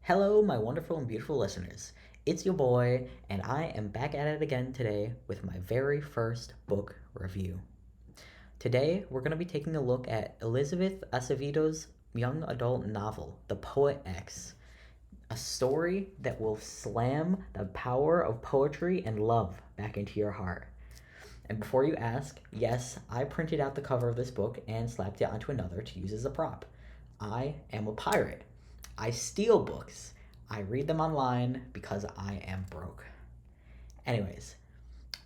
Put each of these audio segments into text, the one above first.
Hello, my wonderful and beautiful listeners. It's your boy, and I am back at it again today with my very first book review. Today, we're going to be taking a look at Elizabeth Acevedo's young adult novel, The Poet X, a story that will slam the power of poetry and love back into your heart. And before you ask, yes, I printed out the cover of this book and slapped it onto another to use as a prop. I am a pirate. I steal books. I read them online because I am broke. Anyways,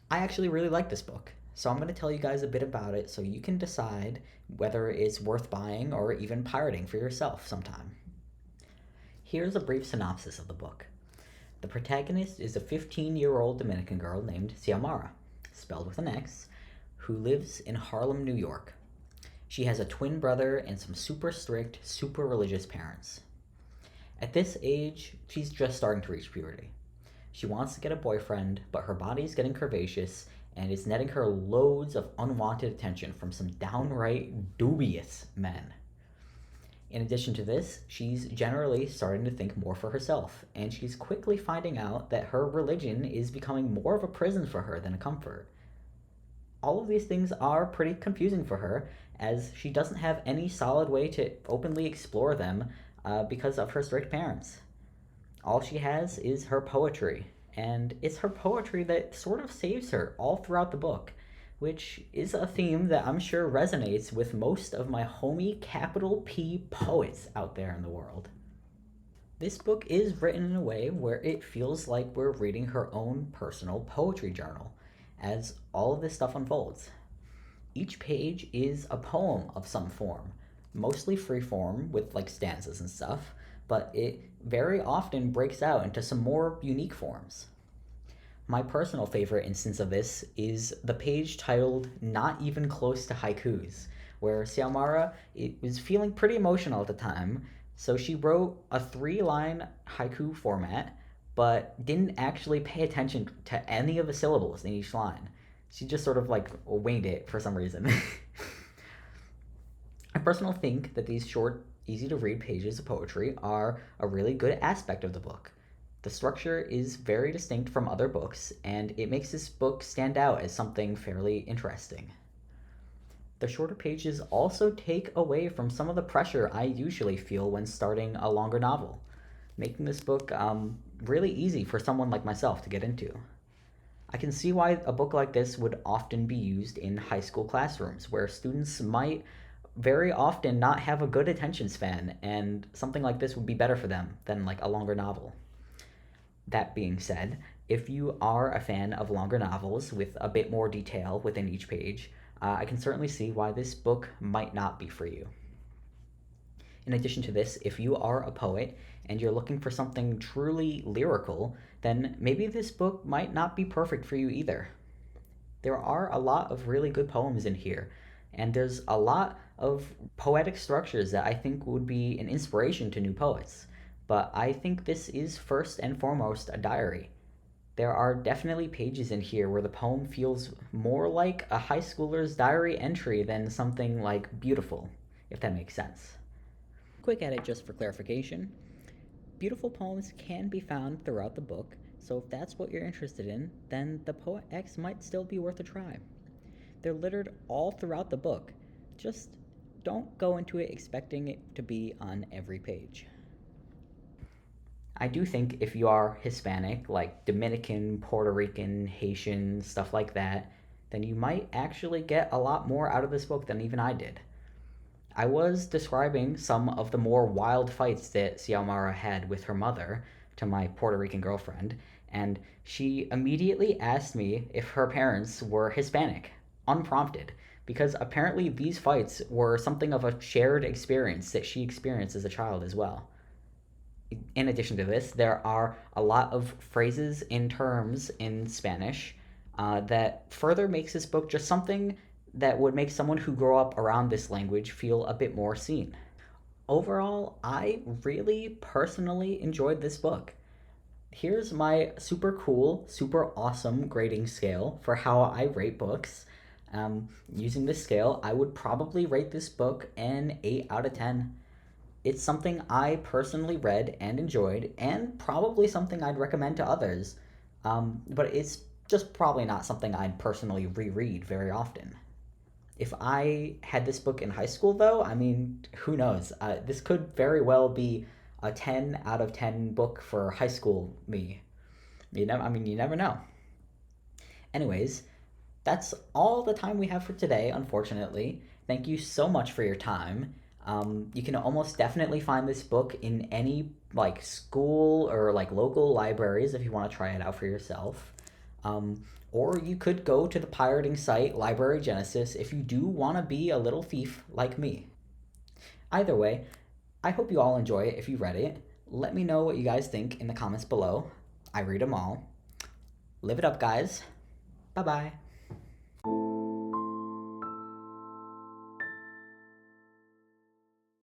I actually really like this book, so I'm going to tell you guys a bit about it so you can decide whether it's worth buying or even pirating for yourself sometime. Here's a brief synopsis of the book. The protagonist is a 15-year-old Dominican girl named Xiomara, spelled with an X, who lives in Harlem, New York. She has a twin brother and some super strict, super religious parents. At this age, she's just starting to reach puberty. She wants to get a boyfriend, but her body's getting curvaceous and is netting her loads of unwanted attention from some downright dubious men. In addition to this, she's generally starting to think more for herself, and she's quickly finding out that her religion is becoming more of a prison for her than a comfort. All of these things are pretty confusing for her, as she doesn't have any solid way to openly explore them because of her strict parents. All she has is her poetry, and it's her poetry that sort of saves her all throughout the book, which is a theme that I'm sure resonates with most of my homie capital P poets out there in the world. This book is written in a way where it feels like we're reading her own personal poetry journal as all of this stuff unfolds. Each page is a poem of some form, mostly free form with like stanzas and stuff, but it very often breaks out into some more unique forms. My personal favorite instance of this is the page titled Not Even Close to Haikus, where Xiomara was feeling pretty emotional at the time, so she wrote a 3-line haiku format, but didn't actually pay attention to any of the syllables in each line. She just sort of like winged it for some reason. I personally think that these short, easy to read pages of poetry are a really good aspect of the book. The structure is very distinct from other books, and it makes this book stand out as something fairly interesting. The shorter pages also take away from some of the pressure I usually feel when starting a longer novel, making this book really easy for someone like myself to get into. I can see why a book like this would often be used in high school classrooms, where students might very often not have a good attention span, and something like this would be better for them than like a longer novel. That being said, if you are a fan of longer novels with a bit more detail within each page, I can certainly see why this book might not be for you. In addition to this, if you are a poet and you're looking for something truly lyrical, then maybe this book might not be perfect for you either. There are a lot of really good poems in here, and there's a lot of poetic structures that I think would be an inspiration to new poets. But I think this is first and foremost a diary. There are definitely pages in here where the poem feels more like a high schooler's diary entry than something like beautiful, if that makes sense. Quick edit just for clarification. Beautiful poems can be found throughout the book, so if that's what you're interested in, then The Poet X might still be worth a try. They're littered all throughout the book. Just don't go into it expecting it to be on every page. I do think if you are Hispanic, like Dominican, Puerto Rican, Haitian, stuff like that, then you might actually get a lot more out of this book than even I did. I was describing some of the more wild fights that Xiomara had with her mother to my Puerto Rican girlfriend, and she immediately asked me if her parents were Hispanic, unprompted, because apparently these fights were something of a shared experience that she experienced as a child as well. In addition to this, there are a lot of phrases and terms in Spanish that further makes this book just something that would make someone who grew up around this language feel a bit more seen. Overall, I really personally enjoyed this book. Here's my super cool, super awesome grading scale for how I rate books. Using this scale, I would probably rate this book an 8 out of 10. It's something I personally read and enjoyed, and probably something I'd recommend to others. But it's just probably not something I'd personally reread very often. If I had this book in high school, though, I mean, who knows? This could very well be a 10 out of 10 book for high school me. I mean, you never know. Anyways, that's all the time we have for today, unfortunately. Thank you so much for your time. You can almost definitely find this book in any like school or like local libraries if you want to try it out for yourself. Or you could go to the pirating site Library Genesis if you do want to be a little thief like me. Either way, I hope you all enjoy it if you read it. Let me know what you guys think in the comments below. I read them all. Live it up, guys. Bye bye.